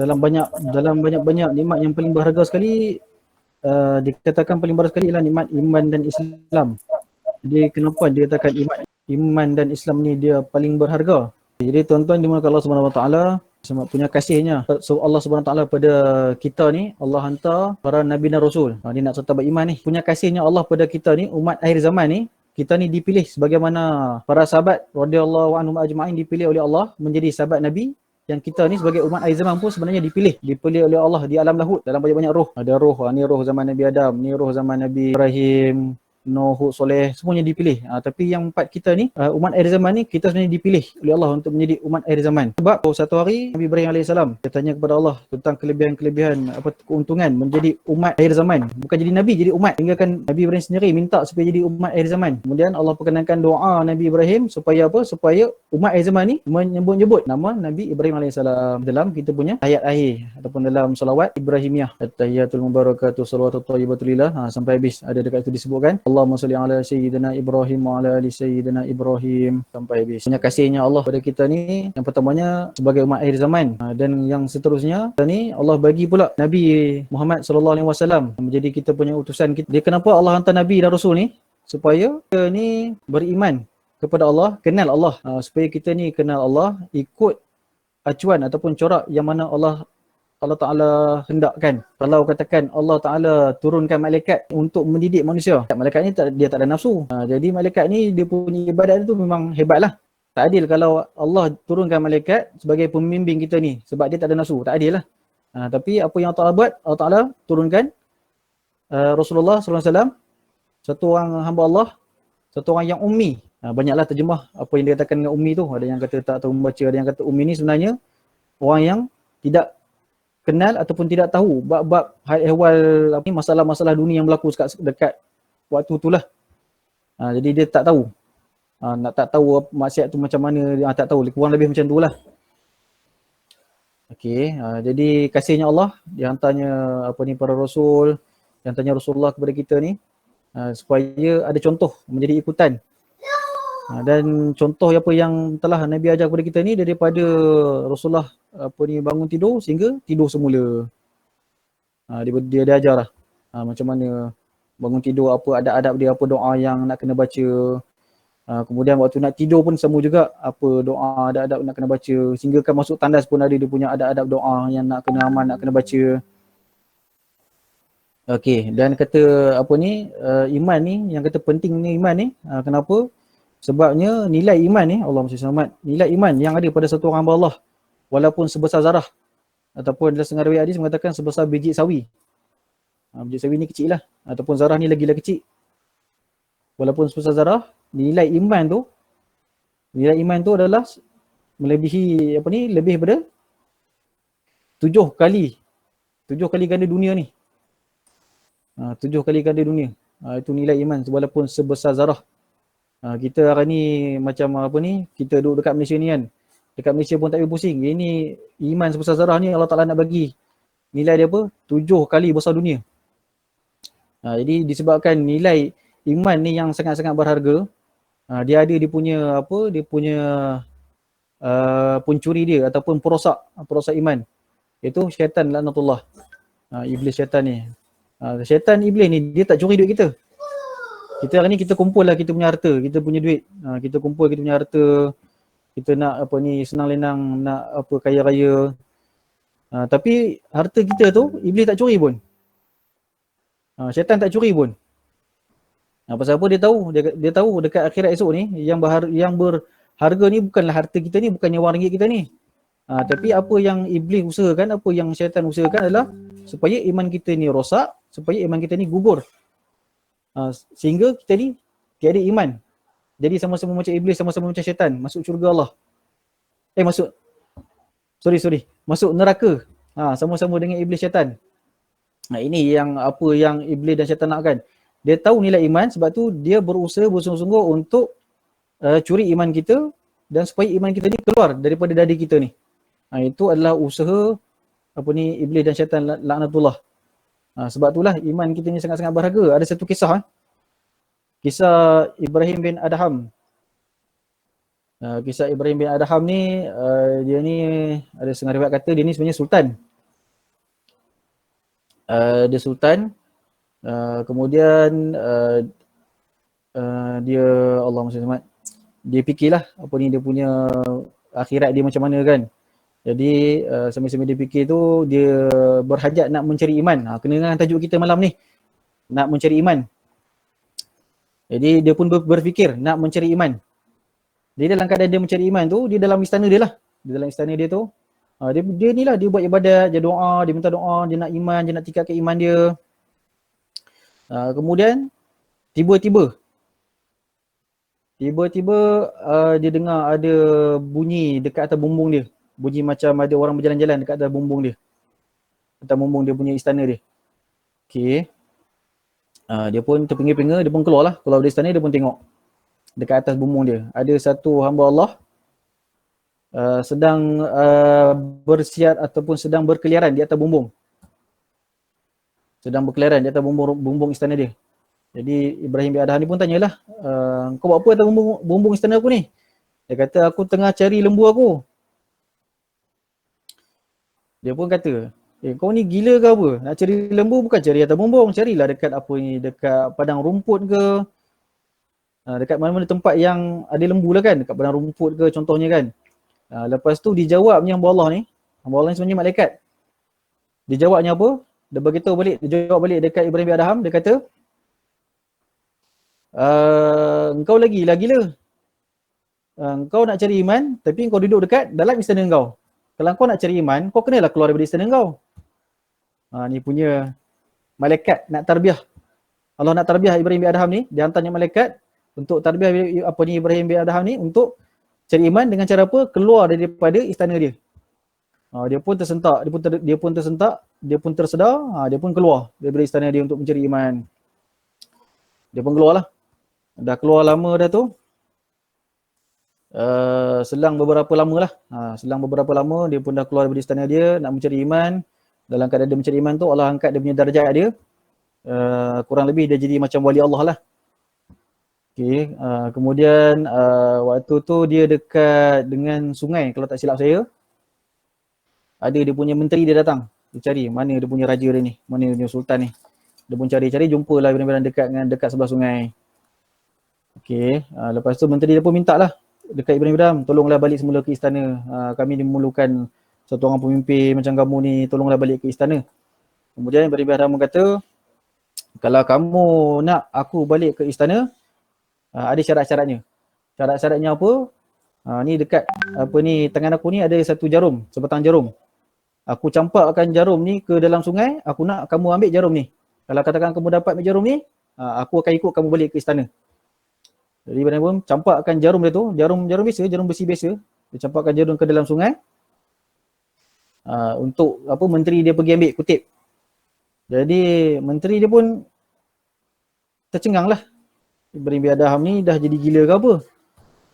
dalam banyak nikmat yang paling berharga sekali, dikatakan paling berharga sekali ialah nikmat iman dan Islam. Jadi kenapa dikatakan iman dan Islam ni dia paling berharga? Jadi tuan-tuan dimulakan Allah Subhanahu Wa Taala sebab punya kasihnya. So Allah Subhanahu Wa Taala pada kita ni, Allah hantar para nabi dan rasul. Dia nak serta beriman ni. Punya kasihnya Allah pada kita ni, umat akhir zaman ni, kita ni dipilih sebagaimana para sahabat radhiyallahu anhum ajma'in dipilih oleh Allah menjadi sahabat nabi. Yang kita ni sebagai umat akhir zaman pun sebenarnya dipilih oleh Allah di alam lahut dalam banyak-banyak roh. Ada roh, ni roh zaman Nabi Adam, ni roh zaman Nabi Ibrahim, Nuh, Hud, Soleh, semuanya dipilih. Tapi yang empat kita ni, umat akhir zaman ni, kita sebenarnya dipilih oleh Allah untuk menjadi umat akhir zaman. Sebab satu hari Nabi Ibrahim AS, dia tanya kepada Allah tentang kelebihan-kelebihan, keuntungan menjadi umat akhir zaman. Bukan jadi Nabi, jadi umat. Sehingga kan Nabi Ibrahim sendiri minta supaya jadi umat akhir zaman. Kemudian Allah perkenankan doa Nabi Ibrahim supaya apa? Supaya umat akhir zaman ni menyebut-nyebut nama Nabi Ibrahim AS dalam kita punya ayat akhir ataupun dalam salawat Ibrahimiyah. At-tahiyatul mubarakatuh salawatut thayyibatulillah. Sampai habis ada dekat itu disebutkan. Allahumma salli ala sayyidina Ibrahim wa ala ali sayyidina Ibrahim sampai habis. Punya kasihnya Allah pada kita ni, yang pertamanya sebagai umat akhir zaman, dan yang seterusnya ni Allah bagi pula Nabi Muhammad sallallahu alaihi wasallam menjadi kita punya utusan kita. Dia kenapa Allah hantar Nabi dan Rasul ni? Supaya kita ni beriman kepada Allah, kenal Allah, supaya kita ni kenal Allah, ikut acuan ataupun corak yang mana Allah Ta'ala hendakkan. Kalau katakan Allah Ta'ala turunkan malaikat untuk mendidik manusia, malaikat ni dia tak ada nafsu. Jadi malaikat ni dia punya ibadat tu memang hebatlah. Tak adil kalau Allah turunkan malaikat sebagai pembimbing kita ni sebab dia tak ada nafsu. Tak adil lah. Tapi apa yang Allah Ta'ala buat, Allah Ta'ala turunkan Rasulullah SAW, satu orang hamba Allah, satu orang yang ummi. Banyaklah terjemah apa yang dikatakan dengan ummi tu. Ada yang kata tak tahu membaca, ada yang kata ummi ni sebenarnya orang yang tidak kenal ataupun tidak tahu bab-bab ehwal masalah-masalah dunia yang berlaku dekat waktu itulah. Jadi dia tak tahu. Nak tak tahu maksiat tu macam mana, dia tak tahu. Kurang lebih macam itulah. Okey, jadi kasihnya Allah, dia hantarnya para rasul, dia hantarnya Rasulullah kepada kita ni supaya ada contoh menjadi ikutan. Dan contoh apa yang telah Nabi ajar kepada kita ni daripada Rasulullah bangun tidur sehingga tidur semula. Dia ajar lah macam mana bangun tidur, apa adab-adab dia, apa doa yang nak kena baca. Kemudian waktu nak tidur pun sama juga, apa doa, adab-adab nak kena baca. Sehingga kan masuk tandas pun ada dia punya adab-adab doa yang nak kena amal, nak kena baca. Okey, dan kata iman ni, yang kata penting ni iman ni, kenapa? Sebabnya nilai iman ni, Allah mesti selamat, nilai iman yang ada pada satu orang hamba Allah, walaupun sebesar zarah, ataupun dalam setengah riwayat hadis mengatakan sebesar biji sawi. Biji sawi ni kecil lah, ataupun zarah ni lagi kecil. Walaupun sebesar zarah, nilai iman tu adalah melebihi lebih daripada 7 kali ganda dunia ni. 7 kali ganda dunia. Itu nilai iman walaupun sebesar zarah. Kita hari ni macam kita duduk dekat Malaysia ni kan. Dekat Malaysia pun tak boleh pusing. Ini iman sebesar zarah ni Allah Ta'ala nak bagi nilai dia 7 kali besar dunia. Jadi disebabkan nilai iman ni yang sangat-sangat berharga, dia ada dia punya pencuri dia ataupun perosak iman. Iaitu syaitan laknatullah. Iblis syaitan ni. Syaitan iblis ni dia tak curi duit kita. Kita hari ni kita kumpul lah kita punya harta, kita punya duit. Kita kumpul kita punya harta. Kita nak senang lenang, nak kaya raya. Tapi harta kita tu iblis tak curi pun. Syaitan tak curi pun. Pasal apa dia tahu? Dia tahu dekat akhirat esok ni yang berharga ni bukanlah harta kita ni, bukannya wang ringgit kita ni. Tapi apa yang iblis usahakan, apa yang syaitan usahakan adalah supaya iman kita ni rosak, supaya iman kita ni gugur. Sehingga kita ni tiada iman. Jadi sama-sama macam iblis, sama-sama macam syaitan, masuk syurga Allah. Masuk neraka. Sama-sama dengan iblis syaitan. Ini yang iblis dan syaitan nakkan. Dia tahu nilai iman, sebab tu dia berusaha bersungguh-sungguh untuk curi iman kita dan supaya iman kita ni keluar daripada dada kita ni. Itu adalah usaha iblis dan syaitan laknatullah. Sebab itulah iman kita ni sangat-sangat berharga. Ada satu kisah, kisah Ibrahim bin Adham. Kisah Ibrahim bin Adham ni, dia ni ada setengah riwayat kata dia ni sebenarnya sultan. dia sultan. Kemudian dia, Allah SWT, dia fikirlah apa ni dia punya akhirat dia macam mana kan. Jadi sambil-sambil dia fikir tu, dia berhajat nak mencari iman. Kena dengan tajuk kita malam ni, nak mencari iman. Jadi dia pun berfikir nak mencari iman. Jadi dalam keadaan dia mencari iman tu, dia dalam istana dia lah. Di dalam istana dia tu, dia ni lah, dia buat ibadat, dia doa, dia minta doa, dia nak iman, dia nak tingkatkan iman dia. Kemudian tiba-tiba dia dengar ada bunyi dekat atas bumbung dia. Bunyi macam ada orang berjalan-jalan dekat atas bumbung dia. Atas bumbung dia punya istana dia. Okey. Dia pun terpinga-pinga, dia pun keluar lah. Keluar dari istana, dia pun tengok dekat atas bumbung dia. Ada satu hamba Allah sedang bersiar ataupun sedang berkeliaran di atas bumbung. Sedang berkeliaran di atas bumbung istana dia. Jadi Ibrahim bin Adham ni pun tanyalah, kau buat apa atas bumbung istana aku ni? Dia kata, aku tengah cari lembu aku. Dia pun kata, kau ni gila ke apa? Nak cari lembu bukan cari atas bumbung, carilah dekat apa ni, dekat padang rumput ke, dekat mana-mana tempat yang ada lembu lah kan, dekat padang rumput ke contohnya kan. Lepas tu dijawabnya hamba Allah ni sebenarnya malaikat. Dijawabnya apa? Dia beritahu balik, dia jawab balik dekat Ibrahim bin Adham, dia kata, engkau lagi lah gila. Engkau nak cari iman, tapi engkau duduk dekat dalam istana engkau. Kalau kau nak cari iman, kau kenalah keluar daripada istana engkau. Ni punya malaikat nak tarbiyah. Allah nak tarbiyah Ibrahim bin Adham ni, dia hantarnya malaikat untuk tarbiyah Ibrahim bin Adham ni untuk cari iman dengan cara apa? Keluar daripada istana dia. Dia pun tersentak, dia pun tersedar, dia pun keluar daripada istana dia untuk mencari iman. Dia pun keluar lah. Dah keluar lama dah tu. Selang beberapa lama lah. Selang beberapa lama dia pun dah keluar daripada istana dia nak mencari iman. Dalam keadaan dia mencari iman tu, Allah angkat dia punya darjat dia. Kurang lebih dia jadi macam wali Allah lah. Okay. Kemudian waktu tu dia dekat dengan sungai, kalau tak silap saya. Ada dia punya menteri dia datang. Dia cari mana dia punya raja dia ni, mana dia punya sultan ni. Dia pun cari-cari, jumpalah Ibrahim dekat sebelah sungai. Okay. Lepas tu menteri dia pun minta lah dekat Ibrahim bin Adham, tolonglah balik semula ke istana. Kami memerlukan satu orang pemimpin macam kamu ni, tolonglah balik ke istana. Kemudian Ibrahim bin Adham kata, kalau kamu nak aku balik ke istana, ada syarat-syaratnya. Syarat-syaratnya apa? Ni dekat tangan aku ni ada satu jarum, sebatang jarum. Aku campakkan jarum ni ke dalam sungai, aku nak kamu ambil jarum ni. Kalau katakan kamu dapat ambil jarum ni, aku akan ikut kamu balik ke istana. Jadi Ibrahim pun campakkan jarum dia tu, jarum biasa, jarum besi biasa. Dia campakkan jarum ke dalam sungai. Untuk menteri dia pergi ambil kutip. Jadi menteri dia pun tercengang lah. Ibrahim bin Adham ni dah jadi gila ke apa?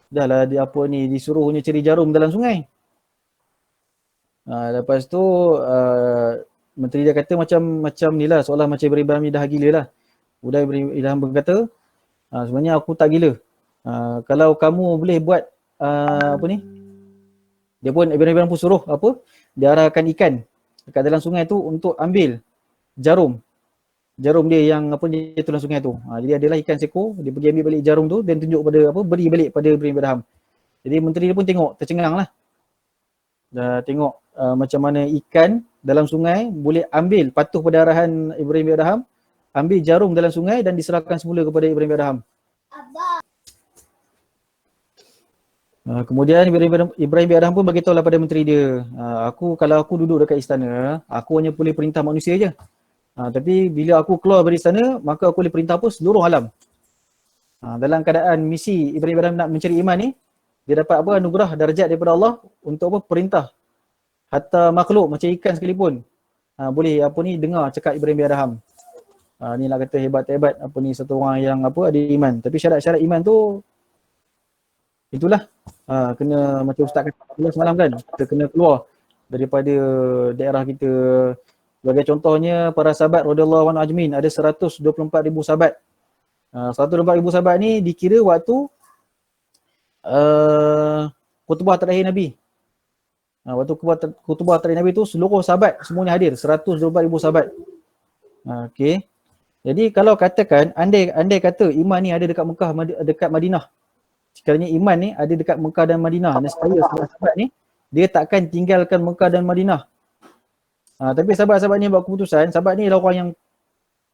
Dah lah dia disuruhnya cari jarum dalam sungai. Lepas tu menteri dia kata macam ni lah, seolah macam Ibrahim ni dah gila lah. Udah Ibrahim berkata, sebenarnya aku tak gila. Kalau kamu boleh buat dia pun Ibrahim pun suruh dia arahkan ikan dekat dalam sungai tu untuk ambil jarum dia yang dia dalam sungai tu. Jadi adalah ikan seko, dia pergi ambil balik jarum tu dan tunjuk pada beri balik pada Ibrahim bin Adham. Jadi menteri dia pun tengok, tercengang lah. Dah tengok macam mana ikan dalam sungai boleh ambil, patuh pada arahan Ibrahim bin Adham, ambil jarum dalam sungai dan diserahkan semula kepada Ibrahim bin Adham. Kemudian Ibrahim bin Adham pun beritahulah pada menteri dia, kalau aku duduk dekat istana, aku hanya boleh perintah manusia je. Tapi bila aku keluar dari istana, maka aku boleh perintah seluruh alam. Dalam keadaan misi Ibrahim bin Adham nak mencari iman ni, dia dapat anugerah darjat daripada Allah untuk perintah. Hatta makhluk macam ikan sekalipun boleh dengar cakap Ibrahim bin Adham. Ni lah kata hebat-hebat satu orang yang ada iman. Tapi syarat-syarat iman tu itulah, kena macam Ustaz kata semalam kan, kita kena keluar daripada daerah kita. Sebagai contohnya, para sahabat radhiyallahu anhum ajmin, ada 124,000 sahabat. 124,000 sahabat ni dikira waktu khutbah terakhir Nabi. Waktu khutbah terakhir Nabi tu seluruh sahabat semuanya hadir, 124,000 sahabat. Okey. Jadi kalau katakan andai kata iman ni ada dekat Mekah, dekat Madinah. Sekiranya iman ni ada dekat Mekah dan Madinah, nescaya sahabat-sahabat ni dia takkan tinggalkan Mekah dan Madinah. Tapi sahabat-sahabat ni buat keputusan, sahabat ni adalah orang yang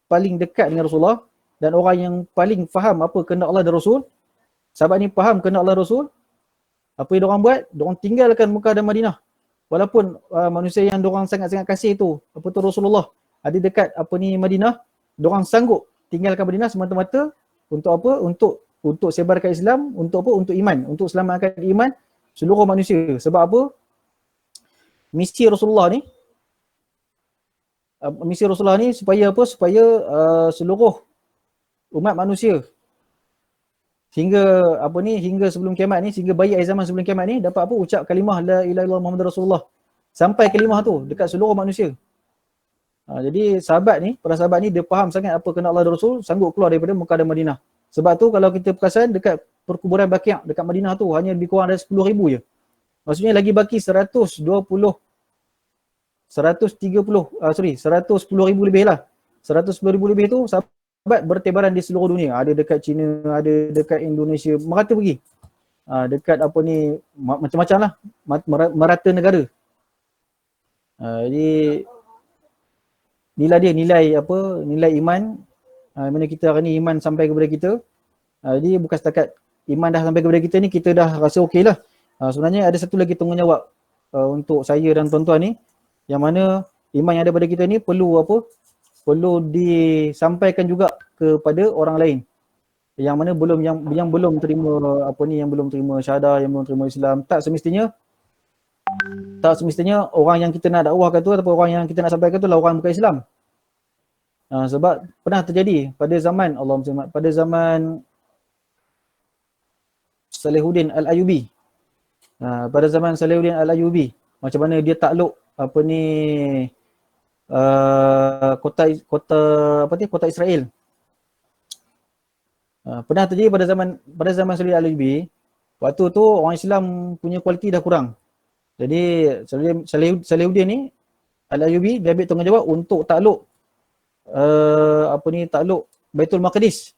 paling dekat dengan Rasulullah dan orang yang paling faham apa kehendak Allah dan Rasul. Sahabat ni faham kehendak Allah dan Rasul. Apa yang diorang buat? Diorang tinggalkan Mekah dan Madinah. Walaupun manusia yang diorang sangat-sangat kasih tu, apa tu Rasulullah, ada dekat apa ni Madinah, diorang sanggup tinggalkan Madinah semata-mata untuk apa? Untuk sebarkan Islam, untuk apa? Untuk iman, untuk selamatkan iman seluruh manusia. Sebab apa? Misi Rasulullah ni supaya apa? Supaya seluruh umat manusia hingga sebelum kiamat ni, sehingga bayi akhir zaman sebelum kiamat ni dapat apa? Ucap kalimah la ilaha illallah Muhammadur Rasulullah. Sampai kalimah tu dekat seluruh manusia. Jadi para sahabat ni dia faham sangat apa kehendak Allah dan Rasul, sanggup keluar daripada Mekah dan Madinah. Sebab tu kalau kita perasan dekat perkuburan Baqi' dekat Madinah tu hanya lebih kurang ada 10,000 je. Maksudnya lagi baki 110,000 lebih lah. 110,000 lebih tu sahabat bertebaran di seluruh dunia. Ada dekat China, ada dekat Indonesia, merata pergi. Dekat apa ni, macam-macam lah, merata negara. Jadi inilah dia nilai iman. Mana kita hari ni iman sampai kepada kita. Jadi bukan setakat iman dah sampai kepada kita ni, kita dah rasa okey lah. Sebenarnya ada satu lagi tanggungjawab untuk saya dan tuan-tuan ni, yang mana iman yang ada pada kita ni perlu disampaikan juga kepada orang lain yang mana yang belum terima yang belum terima syahadah, yang belum terima Islam. Tak semestinya orang yang kita nak dakwahkan tu ataupun orang yang kita nak sampaikan tu lah orang bukan Islam. Sebab pernah terjadi pada zaman Salahuddin Al-Ayyubi. Pada zaman Salahuddin Al-Ayyubi, macam mana dia takluk kota Israel. Pernah terjadi pada zaman Salahuddin Al-Ayyubi. Waktu tu orang Islam punya kualiti dah kurang. Jadi Salahuddin ni Al-Ayyubi dia ambil tanggungjawab untuk takluk Baitul Maqdis.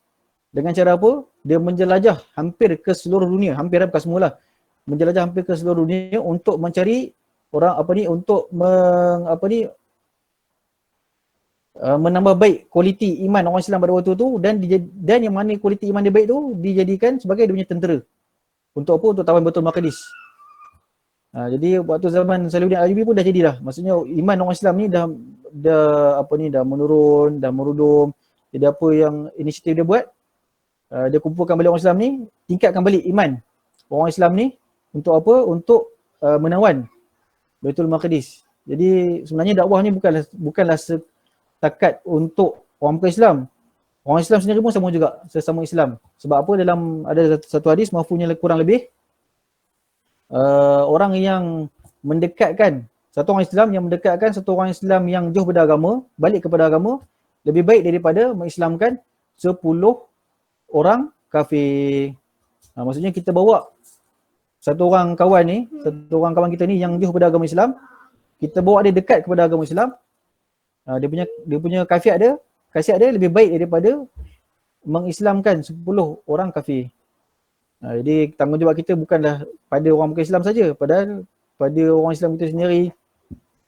Dengan cara apa? Dia menjelajah hampir ke seluruh dunia, bukan semualah. Menjelajah hampir ke seluruh dunia untuk mencari orang untuk menambah baik kualiti iman orang Islam pada waktu tu, dan yang mana kualiti iman dia baik tu dijadikan sebagai dia punya tentera. Untuk apa? Untuk tawan Baitul Maqdis. Jadi waktu zaman Salahuddin Al-Ayyubi pun dah jadilah. Maksudnya iman orang Islam ni dah menurun, dah merudum. Jadi apa yang inisiatif dia buat? Dia kumpulkan balik orang Islam ni, tingkatkan balik iman orang Islam ni untuk apa? Untuk menawan Baitul Maqdis. Jadi sebenarnya dakwah ni bukanlah setakat untuk orang bukan Islam. Orang Islam sendiri pun sama juga, sesama Islam. Sebab apa? Ada satu hadis mahfuznya kurang lebih, orang yang mendekatkan satu orang Islam yang mendekatkan satu orang Islam yang jauh pada agama, balik kepada agama, lebih baik daripada mengislamkan 10 orang kafir. Maksudnya kita bawa satu orang kawan kita ni yang jauh pada agama Islam, kita bawa dia dekat kepada agama Islam, dia punya kasiat dia lebih baik daripada mengislamkan 10 orang kafir. Jadi tanggungjawab kita bukanlah pada orang bukan Islam saja, padahal pada orang Islam kita sendiri,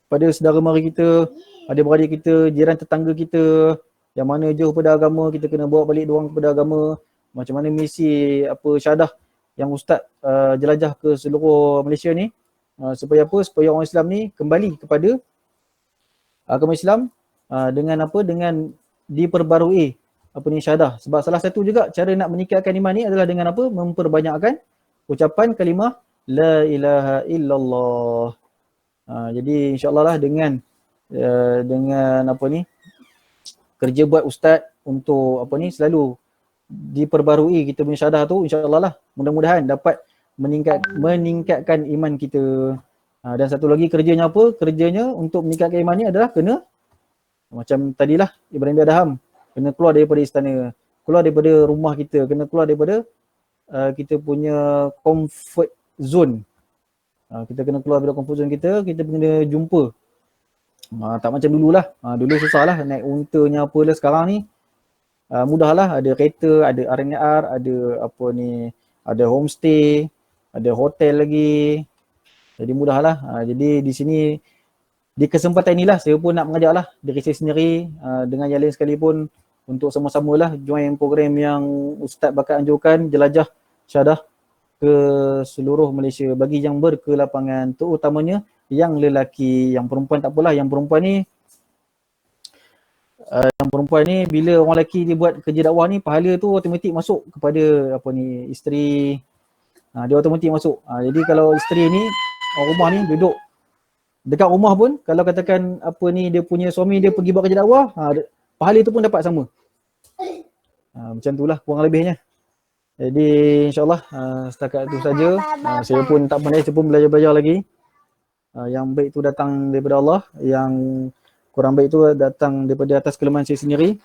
pada saudara mara kita, adik-beradik kita, jiran tetangga kita yang mana jauh pada agama, kita kena bawa balik diorang kepada agama. Macam mana misi syahadah yang ustaz jelajah ke seluruh Malaysia ni, supaya apa? Supaya orang Islam ni kembali kepada agama Islam dengan diperbarui syahadah. Sebab salah satu juga cara nak meningkatkan iman ni adalah dengan memperbanyakkan ucapan kalimah la ilaha illallah. Jadi insya-Allah lah dengan kerja buat ustaz untuk selalu diperbarui kita punya syahadah tu, insya-Allah lah mudah-mudahan dapat meningkatkan iman kita. Dan satu lagi kerjanya untuk meningkatkan iman ni adalah kena macam tadilah Ibrahim bin Adham, kena keluar daripada istana, keluar daripada rumah kita, kena keluar daripada kita punya comfort zone. Kita kena keluar daripada comfort zone kita kena jumpa Tak macam dululah. Dulu susahlah naik untanya apa lah. Sekarang ni mudahlah, ada kereta, ada RNR, ada apa ni, ada homestay, ada hotel lagi. Jadi mudahlah. Jadi di sini di kesempatan inilah saya pun nak mengajaklah diri saya sendiri dengan yang lain sekalipun untuk sama-sama lah join program yang Ustaz bakal anjurkan, jelajah syahadah ke seluruh Malaysia bagi yang berkelapangan, terutamanya yang lelaki. Yang perempuan tak apalah, yang perempuan ni bila orang lelaki dia buat kerja dakwah ni, pahala tu automatik masuk kepada apa ni, isteri. Dia automatik masuk. Jadi kalau isteri ni orang rumah ni duduk dekat rumah pun, kalau katakan apa ni dia punya suami dia pergi buat kerja dakwah, pahala tu pun dapat sama. Macam itulah kurang lebihnya. Jadi insyaAllah setakat itu saja. Saya pun tak pandai, saya pun belajar-belajar lagi. Yang baik tu datang daripada Allah, yang kurang baik tu datang daripada atas kelemahan saya sendiri.